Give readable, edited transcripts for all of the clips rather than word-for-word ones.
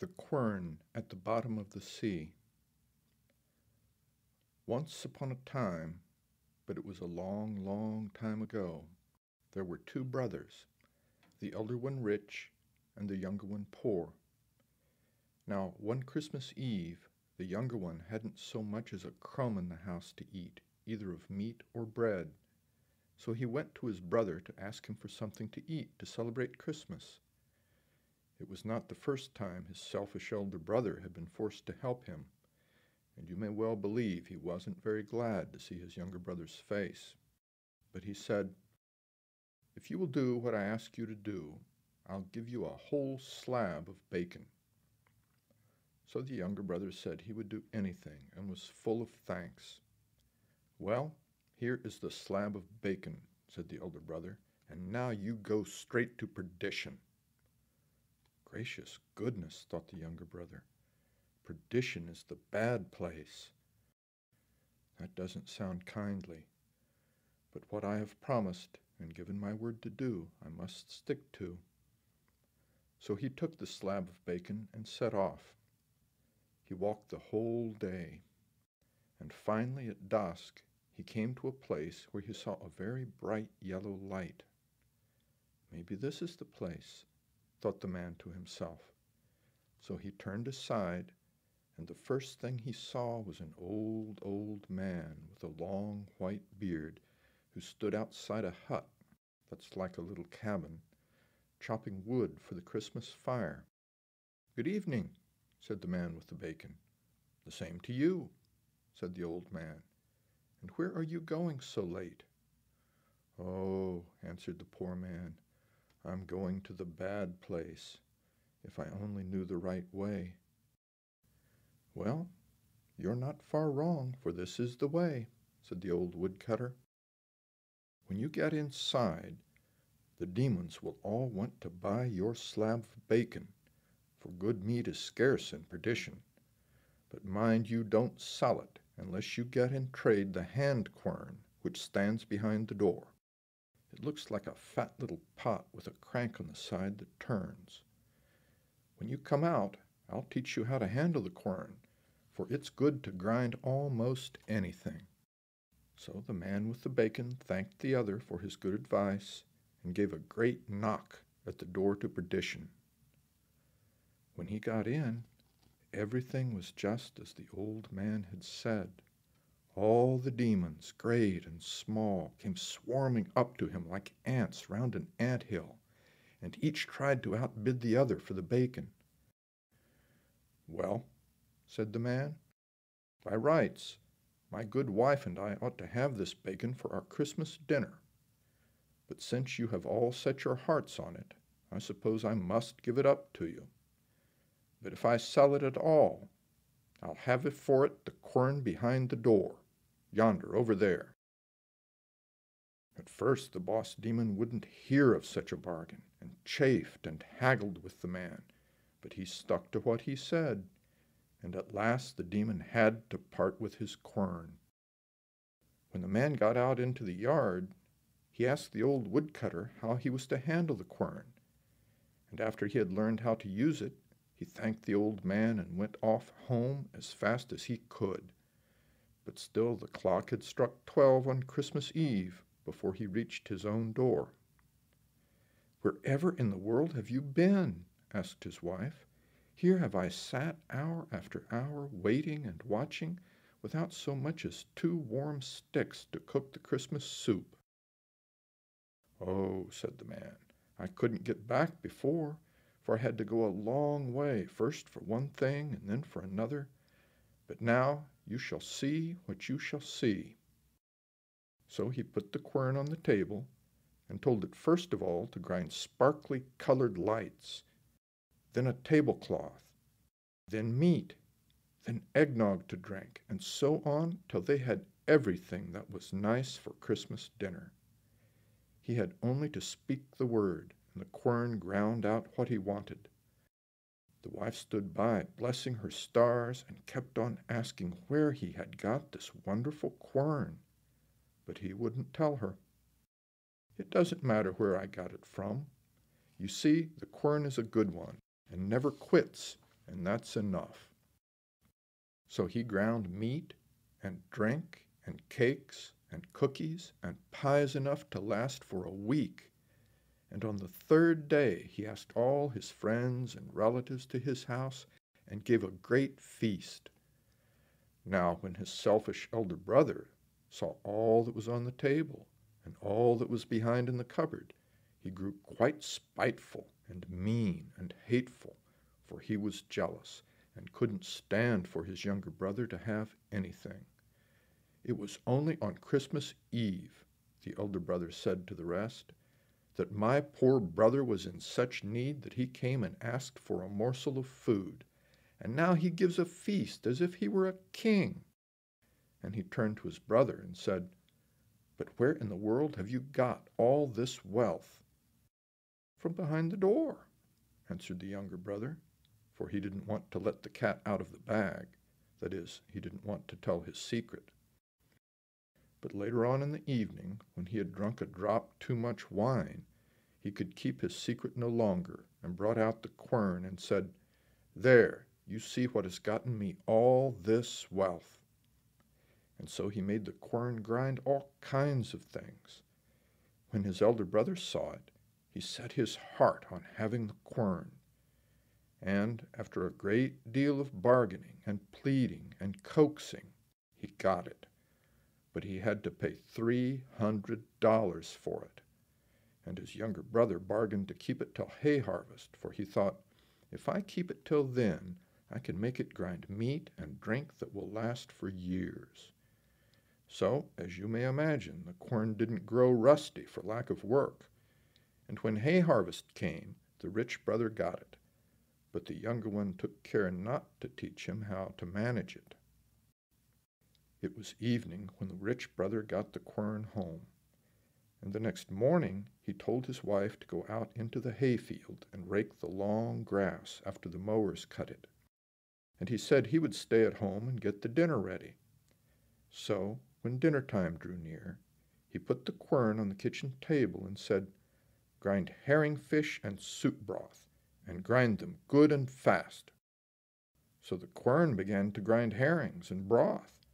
The Quern at the bottom of the sea. Once upon a time, but it was a long, long time ago, there were two brothers, the elder one rich and the younger one poor. Now, one Christmas Eve, the younger one hadn't so much as a crumb in the house to eat, either of meat or bread. So he went to his brother to ask him for something to eat to celebrate Christmas. It was not the first time his selfish elder brother had been forced to help him, and you may well believe he wasn't very glad to see his younger brother's face. But he said, "If you will do what I ask you to do, I'll give you a whole slab of bacon." So the younger brother said he would do anything and was full of thanks. "Well, here is the slab of bacon," said the elder brother, "and now you go straight to perdition." Gracious goodness, thought the younger brother. Perdition is the bad place. That doesn't sound kindly. But what I have promised and given my word to do, I must stick to. So he took the slab of bacon and set off. He walked the whole day, and finally at dusk he came to a place where he saw a very bright yellow light. "Maybe this is the place," thought the man to himself. So he turned aside, and the first thing he saw was an old, old man with a long white beard who stood outside a hut that's like a little cabin, chopping wood for the Christmas fire. "Good evening," said the man with the bacon. "The same to you," said the old man. "And where are you going so late?" "Oh," answered the poor man, "I'm going to the bad place. If I only knew the right way." "Well, you're not far wrong, for this is the way," said the old woodcutter. "When you get inside, the demons will all want to buy your slab of bacon, for good meat is scarce in perdition. But mind you don't sell it unless you get in trade the hand quern which stands behind the door. It looks like a fat little pot with a crank on the side that turns. When you come out, I'll teach you how to handle the quern, for it's good to grind almost anything." So the man with the bacon thanked the other for his good advice and gave a great knock at the door to perdition. When he got in, everything was just as the old man had said. All the demons, great and small, came swarming up to him like ants round an ant-hill, and each tried to outbid the other for the bacon. "Well," said the man, "by rights, my good wife and I ought to have this bacon for our Christmas dinner. But since you have all set your hearts on it, I suppose I must give it up to you. But if I sell it at all, I'll have for it the quern behind the door, yonder, over there." At first the boss demon wouldn't hear of such a bargain, and chafed and haggled with the man, but he stuck to what he said, and at last the demon had to part with his quern. When the man got out into the yard, he asked the old woodcutter how he was to handle the quern, and after he had learned how to use it, he thanked the old man and went off home as fast as he could. But still the clock had struck 12 on Christmas Eve before he reached his own door. "Wherever in the world have you been?" asked his wife. "Here have I sat hour after hour, waiting and watching, without so much as 2 warm sticks to cook the Christmas soup." "Oh," said the man, "I couldn't get back before, for I had to go a long way, first for one thing and then for another. But now you shall see what you shall see." So he put the quern on the table and told it first of all to grind sparkly colored lights, then a tablecloth, then meat, then eggnog to drink, and so on till they had everything that was nice for Christmas dinner. He had only to speak the word, and the quern ground out what he wanted. The wife stood by, blessing her stars, and kept on asking where he had got this wonderful quern, but he wouldn't tell her. "It doesn't matter where I got it from. You see, the quern is a good one, and never quits, and that's enough." So he ground meat and drink and cakes and cookies and pies enough to last for a week. And on the third day he asked all his friends and relatives to his house and gave a great feast. Now when his selfish elder brother saw all that was on the table and all that was behind in the cupboard, he grew quite spiteful and mean and hateful, for he was jealous and couldn't stand for his younger brother to have anything. "It was only on Christmas Eve," the elder brother said to the rest, "that my poor brother was in such need that he came and asked for a morsel of food, and now he gives a feast as if he were a king." And he turned to his brother and said, "But where in the world have you got all this wealth?" "From behind the door," answered the younger brother, for he didn't want to let the cat out of the bag. That is, he didn't want to tell his secret. But later on in the evening, when he had drunk a drop too much wine, he could keep his secret no longer, and brought out the quern and said, "There, you see what has gotten me all this wealth." And so he made the quern grind all kinds of things. When his elder brother saw it, he set his heart on having the quern. And after a great deal of bargaining and pleading and coaxing, he got it. But he had to pay $300 for it. And his younger brother bargained to keep it till hay harvest, for he thought, "If I keep it till then, I can make it grind meat and drink that will last for years." So, as you may imagine, the quern didn't grow rusty for lack of work. And when hay harvest came, the rich brother got it. But the younger one took care not to teach him how to manage it. It was evening when the rich brother got the quern home. And the next morning he told his wife to go out into the hayfield and rake the long grass after the mowers cut it. And he said he would stay at home and get the dinner ready. So, when dinner time drew near, he put the quern on the kitchen table and said, "Grind herring fish and soup broth, and grind them good and fast." So the quern began to grind herrings and broth.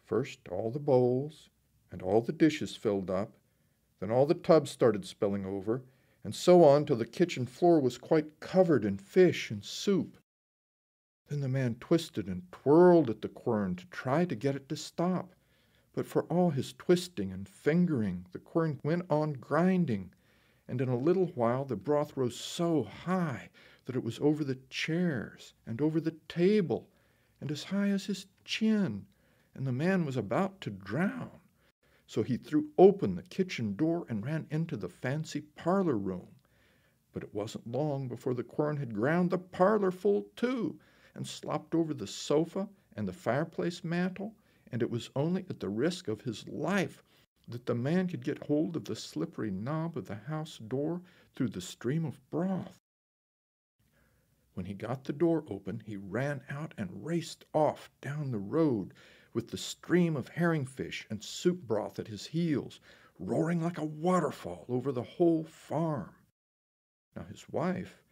First all the bowls and all the dishes filled up, then all the tubs started spilling over, and so on till the kitchen floor was quite covered in fish and soup. Then the man twisted and twirled at the quern to try to get it to stop. But for all his twisting and fingering, the quern went on grinding, and in a little while the broth rose so high that it was over the chairs and over the table, and as high as his chin, and the man was about to drown. So he threw open the kitchen door and ran into the fancy parlor room. But it wasn't long before the quern had ground the parlor full too, and slopped over the sofa and the fireplace mantel, and it was only at the risk of his life that the man could get hold of the slippery knob of the house door through the stream of broth. When he got the door open, he ran out and raced off down the road with the stream of herring fish and soup broth at his heels, roaring like a waterfall over the whole farm. Now his wife,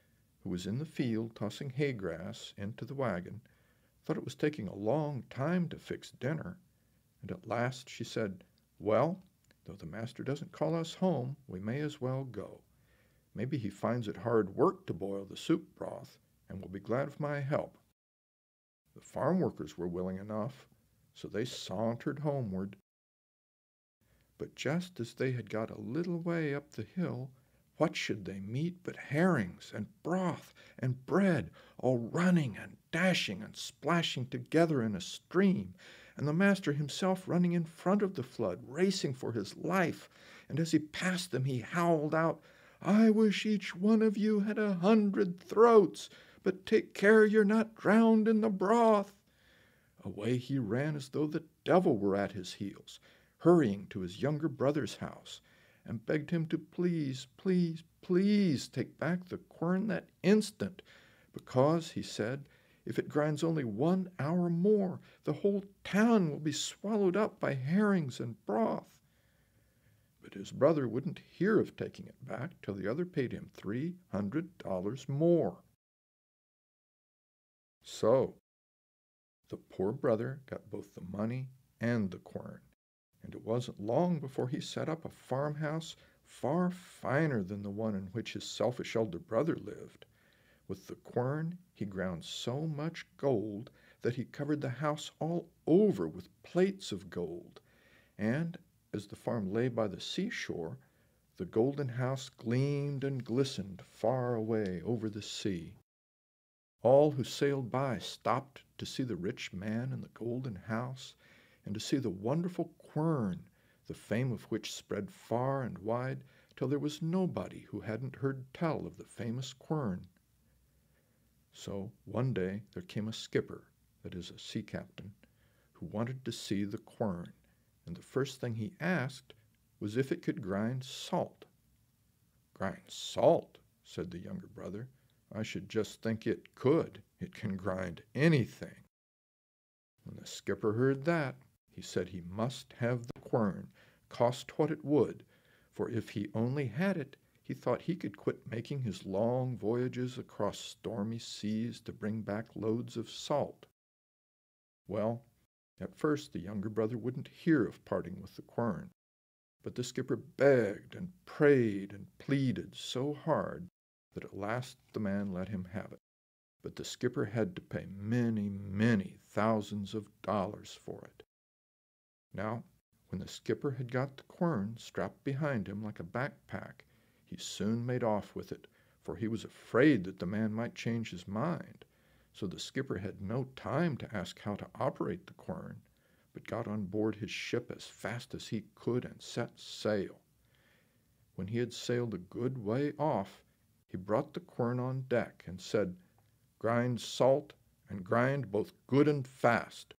who was in the field tossing hay grass into the wagon, thought it was taking a long time to fix dinner, and at last she said, "Well, though the master doesn't call us home, we may as well go. Maybe he finds it hard work to boil the soup broth, and will be glad of my help." The farm workers were willing enough, so they sauntered homeward. But just as they had got a little way up the hill, what should they meet but herrings and broth and bread, all running and dashing and splashing together in a stream, and the master himself running in front of the flood, racing for his life. And as he passed them, he howled out, "I wish each one of you had 100 throats, but take care you're not drowned in the broth." Away he ran as though the devil were at his heels, hurrying to his younger brother's house, and begged him to please, please, please take back the quern that instant, because, he said, if it grinds only 1 hour more, the whole town will be swallowed up by herrings and broth. But his brother wouldn't hear of taking it back till the other paid him $300 more. So the poor brother got both the money and the quern, and it wasn't long before he set up a farmhouse far finer than the one in which his selfish elder brother lived. With the quern he ground so much gold that he covered the house all over with plates of gold, and as the farm lay by the seashore, the golden house gleamed and glistened far away over the sea. All who sailed by stopped to see the rich man in the golden house, and to see the wonderful quern, the fame of which spread far and wide till there was nobody who hadn't heard tell of the famous quern. So one day there came a skipper, that is, a sea captain, who wanted to see the quern, and the first thing he asked was if it could grind salt. "Grind salt?" said the younger brother. "I should just think it could. It can grind anything." When the skipper heard that, he said he must have the quern, cost what it would, for if he only had it, he thought he could quit making his long voyages across stormy seas to bring back loads of salt. Well, at first the younger brother wouldn't hear of parting with the quern, but the skipper begged and prayed and pleaded so hard that at last the man let him have it. But the skipper had to pay many, many thousands of dollars for it. Now, when the skipper had got the quern strapped behind him like a backpack, he soon made off with it, for he was afraid that the man might change his mind. So the skipper had no time to ask how to operate the quern, but got on board his ship as fast as he could and set sail. When he had sailed a good way off, he brought the quern on deck and said, "Grind salt, and grind both good and fast."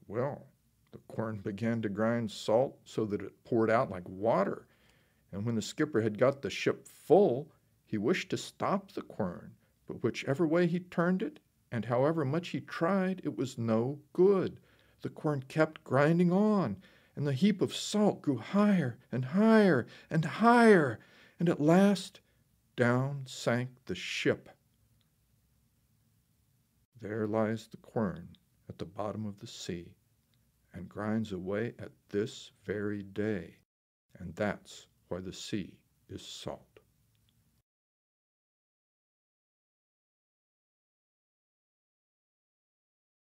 Well, the quern began to grind salt so that it poured out like water, and when the skipper had got the ship full, he wished to stop the quern, but whichever way he turned it, and however much he tried, it was no good. The quern kept grinding on, and the heap of salt grew higher and higher and higher, and at last down sank the ship. There lies the quern at the bottom of the sea, and grinds away at this very day, and that's why the sea is salt.